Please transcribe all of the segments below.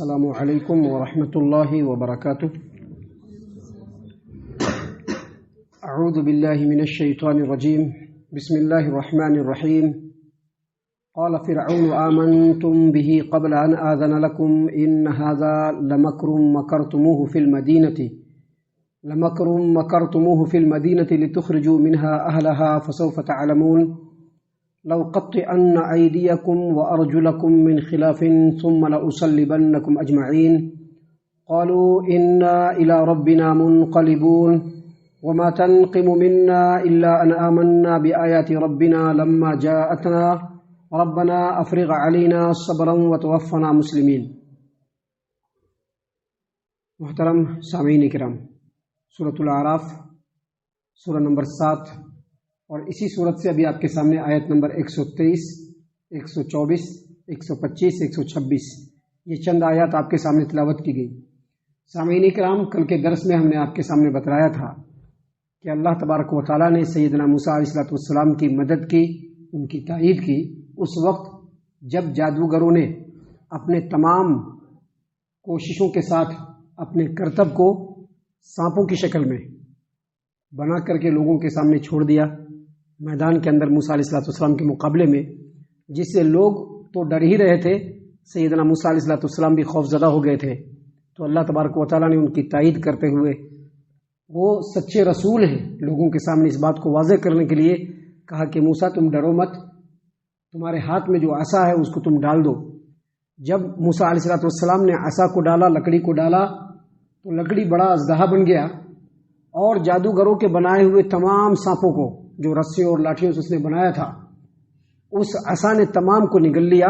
السلام علیکم ورحمۃ اللہ وبرکاتہ۔ اعوذ باللہ من الشیطان الرجیم، بسم اللہ الرحمن الرحیم۔ قال فرعون آمنتم به قبل ان آذن لكم ان هذا لمکر مکرتموه في المدینة لتخرجوا منها اهلها فسوف تعلمون لو قطعن أيديكم وأرجلكم من خلاف ثم لأصلبنكم أجمعين قالوا إنا إلى ربنا منقلبون وما تنقم منا إلا أن آمنا بآيات ربنا لما جاءتنا ربنا أفرغ علينا صبرا وتوفنا مسلمين۔ محترم سامعین کرام، سورۃ الاعراف سورہ نمبر 7 اور اسی صورت سے ابھی آپ کے سامنے آیت نمبر 123، 124، 125، 126 یہ چند آیات آپ کے سامنے تلاوت کی گئی۔ سامعین کرام، کل کے درس میں ہم نے آپ کے سامنے بتلایا تھا کہ اللہ تبارک و تعالیٰ نے سیدنا موسیٰ علیہ السلام کی مدد کی، ان کی تائید کی اس وقت جب جادوگروں نے اپنے تمام کوششوں کے ساتھ اپنے کرتب کو سانپوں کی شکل میں بنا کر کے لوگوں کے سامنے چھوڑ دیا میدان کے اندر موسیٰ علیہ السلام کے مقابلے میں، جس سے لوگ تو ڈر ہی رہے تھے، سیدنا موسیٰ علیہ السلام بھی خوف زدہ ہو گئے تھے۔ تو اللہ تبارک و تعالیٰ نے ان کی تائید کرتے ہوئے، وہ سچے رسول ہیں، لوگوں کے سامنے اس بات کو واضح کرنے کے لیے کہا کہ موسیٰ تم ڈرو مت، تمہارے ہاتھ میں جو عصا ہے اس کو تم ڈال دو۔ جب موسیٰ علیہ السلام نے عصا کو ڈالا، لکڑی کو ڈالا، تو لکڑی بڑا اژدہا بن گیا اور جادوگروں کے بنائے ہوئے تمام سانپوں کو جو رسیوں اور لاٹھیوں سے اس نے بنایا تھا، اس عصا نے تمام کو نگل لیا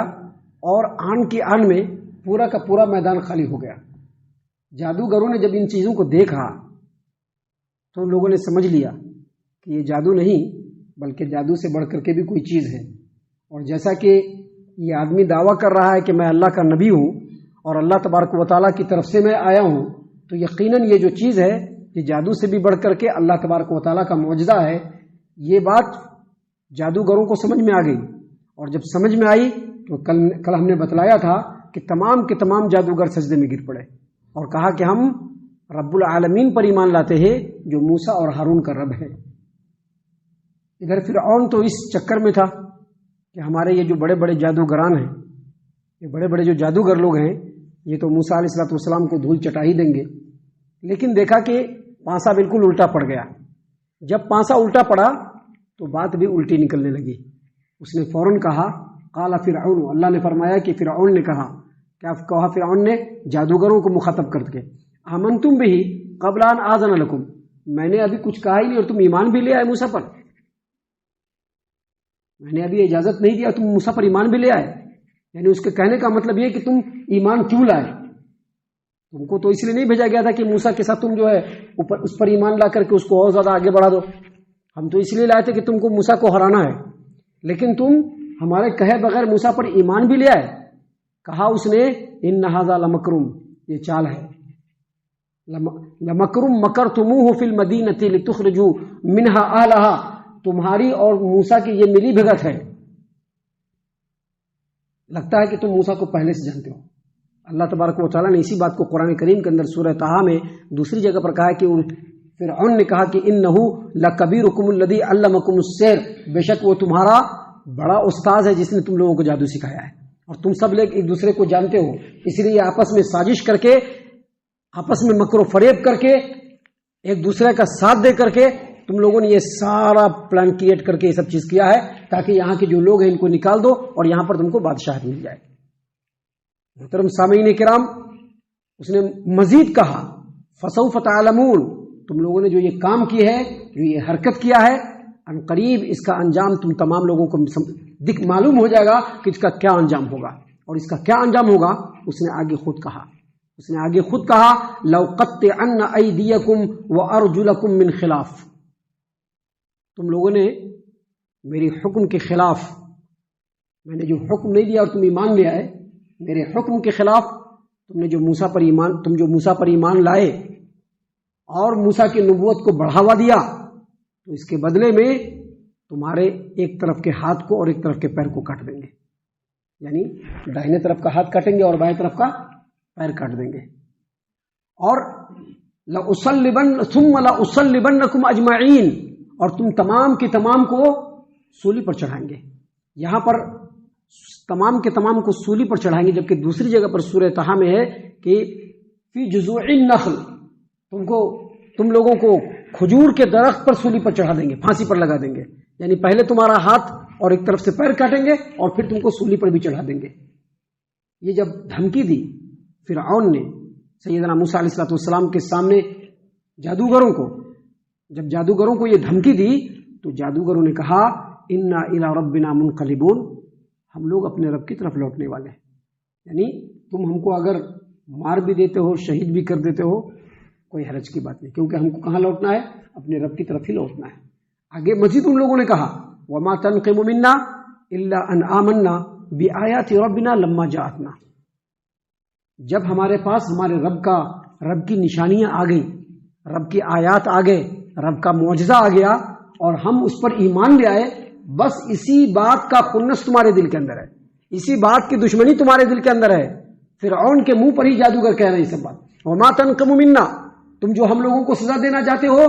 اور آن کی آن میں پورا کا پورا میدان خالی ہو گیا۔ جادوگروں نے جب ان چیزوں کو دیکھا تو لوگوں نے سمجھ لیا کہ یہ جادو نہیں بلکہ جادو سے بڑھ کر کے بھی کوئی چیز ہے، اور جیسا کہ یہ آدمی دعویٰ کر رہا ہے کہ میں اللہ کا نبی ہوں اور اللہ تبارک و تعالیٰ کی طرف سے میں آیا ہوں، تو یقیناً یہ جو چیز ہے یہ جادو سے بھی بڑھ کر کے اللہ تبارک و تعالیٰ کا معجزہ ہے۔ یہ بات جادوگروں کو سمجھ میں آ گئی، اور جب سمجھ میں آئی تو کل ہم نے بتلایا تھا کہ تمام کے تمام جادوگر سجدے میں گر پڑے اور کہا کہ ہم رب العالمین پر ایمان لاتے ہیں جو موسیٰ اور ہارون کا رب ہے۔ ادھر فرعون تو اس چکر میں تھا کہ ہمارے یہ جو بڑے بڑے جادوگران ہیں، یہ بڑے بڑے جو جادوگر لوگ ہیں، یہ تو موسیٰ علیہ السلام کو دھول چٹا ہی دیں گے، لیکن دیکھا کہ پانسا بالکل الٹا پڑ گیا۔ جب پانسا الٹا پڑا تو بات بھی الٹی نکلنے لگی۔ اس نے فوراً کہا قال فرعون، اللہ نے فرمایا کہ فرعون نے کہا، کیا کہا فرعون نے؟ جادوگروں کو مخاطب کر کے، آمنتم بہ قبل ان آذن لکم، میں نے ابھی کچھ کہا ہی نہیں اور تم ایمان بھی لے آئے موسیٰ پر؟ میں نے ابھی اجازت نہیں دیا تم موسیٰ پر ایمان بھی لے آئے؟ یعنی اس کے کہنے کا مطلب یہ کہ تم ایمان کیوں لائے؟ تم کو تو اس لیے نہیں بھیجا گیا تھا کہ موسیٰ کے ساتھ تم جو ہے اس پر ایمان لا کر کے اس کو اور زیادہ آگے بڑھا دو۔ ہم تو اس لیے لائے تھے کہ تم کو موسیٰ کو ہرانا ہے، لیکن تم ہمارے کہے بغیر موسیٰ پر ایمان بھی لے آئے۔ کہا اس نے ان ھذا لمکرم، یہ چال ہے، لمکرم مکرتموہ فی المدینۃ لتخرجوا منہا اہلہا، تمہاری اور موسیٰ کی یہ ملی بھگت ہے۔ لگتا ہے کہ تم موسیٰ کو پہلے سے جانتے ہو۔ اللہ تبارک و تعالیٰ نے اسی بات کو قرآن کریم کے اندر سورہ طٰہٰ میں دوسری جگہ پر کہا ہے کہ فرعون نے کہا کہ انہ لکبیرکم الذی علمکم السحر، بے شک وہ تمہارا بڑا استاذ ہے جس نے تم لوگوں کو جادو سکھایا ہے، اور تم سب لوگ ایک دوسرے کو جانتے ہو، اس لیے آپس میں سازش کر کے، آپس میں مکر و فریب کر کے، ایک دوسرے کا ساتھ دے کر کے تم لوگوں نے یہ سارا پلان کریٹ کر کے یہ سب چیز کیا ہے تاکہ یہاں کے جو لوگ ہیں ان کو نکال دو اور یہاں پر تم کو بادشاہت مل جائے۔ محترم سامعین کرام، اس نے مزید کہا فسوف تعلمون، تم لوگوں نے جو یہ کام کی ہے، جو یہ حرکت کیا ہے، ان قریب اس کا انجام تم تمام لوگوں کو معلوم ہو جائے گا کہ اس کا کیا انجام ہوگا۔ اور اس کا کیا انجام ہوگا اس نے آگے خود کہا لو قطعن ایدیکم وارجلکم من خلاف، تم لوگوں نے میری حکم کے خلاف، میں نے جو حکم نہیں دیا اور تم ایمان لے آئے، میرے حکم کے خلاف تم جو موسیٰ پر ایمان لائے اور موسیٰ کی نبوت کو بڑھاوا دیا، تو اس کے بدلے میں تمہارے ایک طرف کے ہاتھ کو اور ایک طرف کے پیر کو کاٹ دیں گے، یعنی داہنے طرف کا ہاتھ کاٹیں گے اور بائیں طرف کا پیر کاٹ دیں گے. اور ثم لأصلبنکم اجمعین، اور تم تمام کے تمام کو سولی پر چڑھائیں گے. یہاں پر تمام کے تمام کو سولی پر چڑھائیں گے، جبکہ دوسری جگہ پر سورہ طہ میں ہے کہ فی جذوع النخل، تم لوگوں کو کھجور کے درخت پر سولی پر چڑھا دیں گے، پھانسی پر لگا دیں گے. یعنی پہلے تمہارا ہاتھ اور ایک طرف سے پیر کاٹیں گے اور پھر تم کو سولی پر بھی چڑھا دیں گے. یہ جب دھمکی دی فرعون نے سیدنا موسیٰ علیہ السلام کے سامنے جادوگروں کو یہ دھمکی دی، تو جادوگروں نے کہا انا الی ربنا منقلبون، ہم لوگ اپنے رب کی طرف لوٹنے والے ہیں. یعنی تم ہم کو اگر مار بھی دیتے ہو، شہید بھی کر دیتے ہو، کوئی حرج کی بات نہیں، کیونکہ ہم کو کہاں لوٹنا ہے؟ اپنے رب کی طرف ہی لوٹنا ہے. آگے مزید ان لوگوں نے کہا وما تنقم منا الا ان آمنا بآیات ربنا لما جاءتنا، جب ہمارے پاس ہمارے رب کی نشانیاں آ گئی، رب کی آیات آ گئے، رب کا معجزہ آ گیا اور ہم اس پر ایمان لے آئے، بس اسی بات کا خنس تمہارے دل کے اندر ہے، اسی بات کی دشمنی تمہارے دل کے اندر ہے. فرعون کے منہ پر ہی جادوگر کہہ رہے ہیں یہ سب بات. وما تنقم منا، تم جو ہم لوگوں کو سزا دینا چاہتے ہو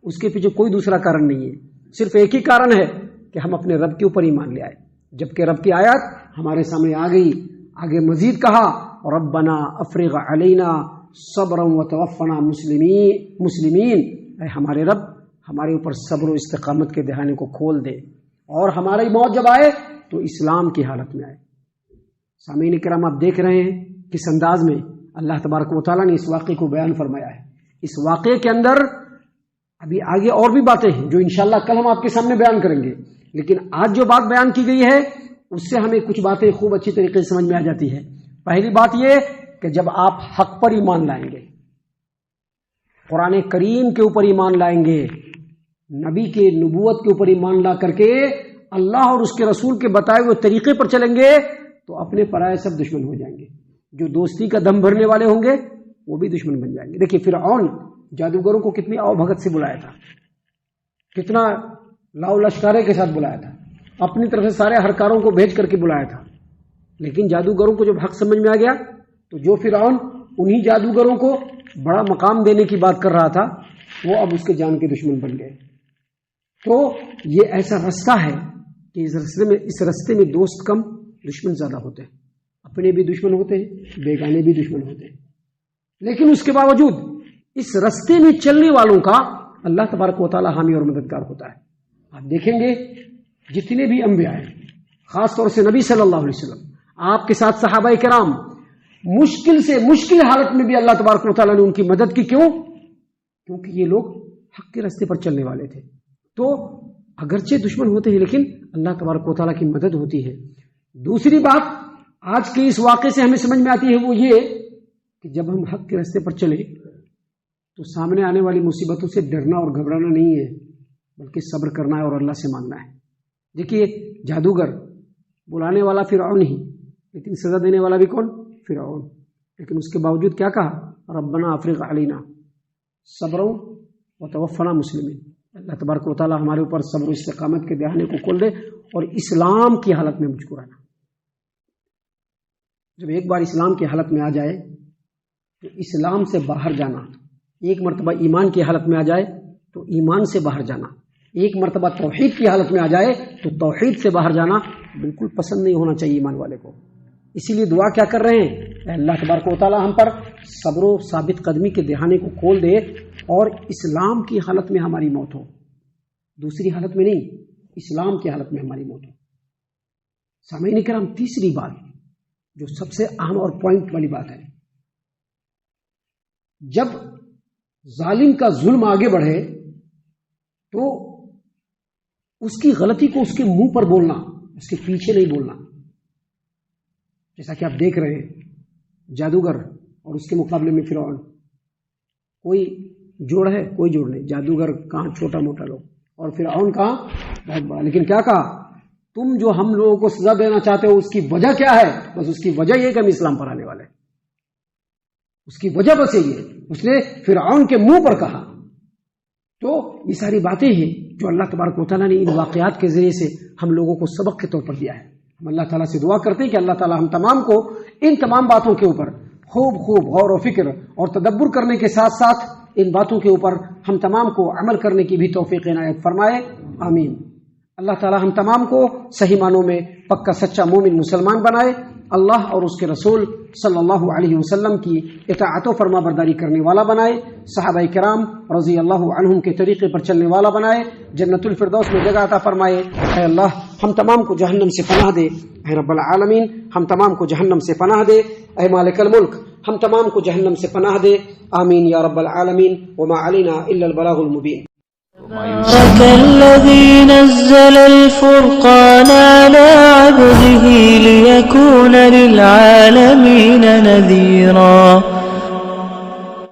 اس کے پیچھے کوئی دوسرا کارن نہیں ہے، صرف ایک ہی کارن ہے کہ ہم اپنے رب کے اوپر ایمان لے آئے، جبکہ رب کی آیات ہمارے سامنے آ گئی. آگے مزید کہا ربنا افرغ علینا صبرا وتوفنا مسلمین، اے ہمارے رب ہمارے اوپر صبر و استقامت کے دہانے کو کھول دے، اور ہماری موت جب آئے تو اسلام کی حالت میں آئے. سامعین کرام، آپ دیکھ رہے ہیں کس انداز میں اللہ تبارک و تعالیٰ نے اس واقعے کو بیان فرمایا ہے. اس واقعے کے اندر ابھی آگے اور بھی باتیں ہیں جو انشاءاللہ کل ہم آپ کے سامنے بیان کریں گے، لیکن آج جو بات بیان کی گئی ہے اس سے ہمیں کچھ باتیں خوب اچھی طریقے سے سمجھ میں آ جاتی ہے. پہلی بات یہ کہ جب آپ حق پر ایمان لائیں گے، قرآن کریم کے اوپر ایمان لائیں گے، نبی کے نبوت کے اوپر ایمان لا کر کے اللہ اور اس کے رسول کے بتائے ہوئے طریقے پر چلیں گے، تو اپنے پرائے سب دشمن ہو جائیں گے. جو دوستی کا دم بھرنے والے ہوں گے وہ بھی دشمن بن جائیں گے. دیکھیے فرعون جادوگروں کو کتنی آؤ بھگت سے بلایا تھا، کتنا لاؤ لشکارے کے ساتھ بلایا تھا، اپنی طرف سے سارے ہرکاروں کو بھیج کر کے بلایا تھا. لیکن جادوگروں کو جب حق سمجھ میں آ گیا تو جو فرعون انہی جادوگروں کو بڑا مقام دینے کی بات کر رہا تھا، وہ اب اس کے جان کے دشمن بن گئے. تو یہ ایسا رستہ ہے کہ اس رستے میں دوست کم دشمن زیادہ ہوتے ہیں، اپنے بھی دشمن ہوتے ہیں، بیگانے بھی دشمن ہوتے ہیں. لیکن اس کے باوجود اس رستے میں چلنے والوں کا اللہ تبارک و تعالی حامی اور مددگار ہوتا ہے. آپ دیکھیں گے جتنے بھی انبیاء ہیں، خاص طور سے نبی صلی اللہ علیہ وسلم، آپ کے ساتھ صحابہ کرام، مشکل سے مشکل حالت میں بھی اللہ تبارک و تعالیٰ نے ان کی مدد کی. کیوں؟ کیونکہ یہ لوگ حق کے راستے پر چلنے والے تھے. تو اگرچہ دشمن ہوتے ہیں لیکن اللہ تبارک و تعالیٰ کی مدد ہوتی ہے. دوسری بات آج کے اس واقعے سے ہمیں سمجھ میں آتی ہے وہ یہ کہ جب ہم حق کے راستے پر چلیں تو سامنے آنے والی مصیبتوں سے ڈرنا اور گھبرانا نہیں ہے، بلکہ صبر کرنا ہے اور اللہ سے مانگنا ہے. دیکھیے جادوگر بلانے والا فرعون ہی، لیکن سزا دینے والا بھی کون؟ فرعون. لیکن اس کے باوجود کیا کہا؟ ربنا افرغ علینا صبرا وتوفنا مسلمین. اللہ تبارک و تعالیٰ ہمارے اوپر صبر و استقامت کے دہانے کو کھول دے اور اسلام کی حالت میں مجھ کو رہنا. جب ایک بار اسلام کی حالت میں آ جائے تو اسلام سے باہر جانا، ایک مرتبہ ایمان کی حالت میں آ جائے تو ایمان سے باہر جانا، ایک مرتبہ توحید کی حالت میں آ جائے تو توحید سے باہر جانا بالکل پسند نہیں ہونا چاہیے ایمان والے کو. اسی لیے دعا کیا کر رہے ہیں؟ اے اللہ تبارک و تعالیٰ ہم پر صبر و ثابت قدمی کے دہانے کو کھول دے اور اسلام کی حالت میں ہماری موت ہو، دوسری حالت میں نہیں، اسلام کی حالت میں ہماری موت ہو. سامعین کرام، تیسری بات جو سب سے اہم اور پوائنٹ والی بات ہے، جب ظالم کا ظلم آگے بڑھے تو اس کی غلطی کو اس کے منہ پر بولنا، اس کے پیچھے نہیں بولنا. جیسا کہ آپ دیکھ رہے ہیں جادوگر اور اس کے مقابلے میں فرعون، کوئی جوڑ ہے؟ کوئی جوڑ نہیں. جادوگر کہاں چھوٹا موٹا لوگ اور فرعون کہاں بہت بڑا. لیکن کیا کہا؟ تم جو ہم لوگوں کو سزا دینا چاہتے ہو اس کی وجہ کیا ہے؟ بس اس کی وجہ یہ کہ ہم اسلام پر آنے والے ہیں، اس کی وجہ بس یہ ہے. اس نے فرعون کے منہ پر کہا. تو یہ ساری باتیں ہیں جو اللہ تبارک و تعالیٰ نے ان واقعات کے ذریعے سے ہم لوگوں کو سبق کے طور پر دیا ہے. ہم اللہ تعالیٰ سے دعا کرتے ہیں کہ اللہ تعالیٰ ہم تمام کو ان تمام باتوں کے اوپر خوب خوب غور و فکر اور تدبر کرنے کے ساتھ ساتھ ان باتوں کے اوپر ہم تمام کو عمل کرنے کی بھی توفیق عنایت فرمائے، آمین۔ اللہ تعالی ہم تمام کو صحیح معنوں میں پکا سچا مومن مسلمان بنائے، اللہ اور اس کے رسول صلی اللہ علیہ وسلم کی اطاعت و فرما برداری کرنے والا بنائے، صحابہ کرام رضی اللہ عنہم کے طریقے پر چلنے والا بنائے، جنت الفردوس میں جگہ عطا فرمائے۔ اے اللہ ہم تمام کو جہنم سے پناہ دے، اے رب العالمین ہم تمام کو جہنم سے پناہ دے، اے مالک الملک ہم تمام کو جہنم سے پناہ دے، آمین یا رب العالمین۔ وما علینا الا البلاغ المبین۔ تبارك الذي نزل الفرقان على عبده ليكون للعالمين نذيرا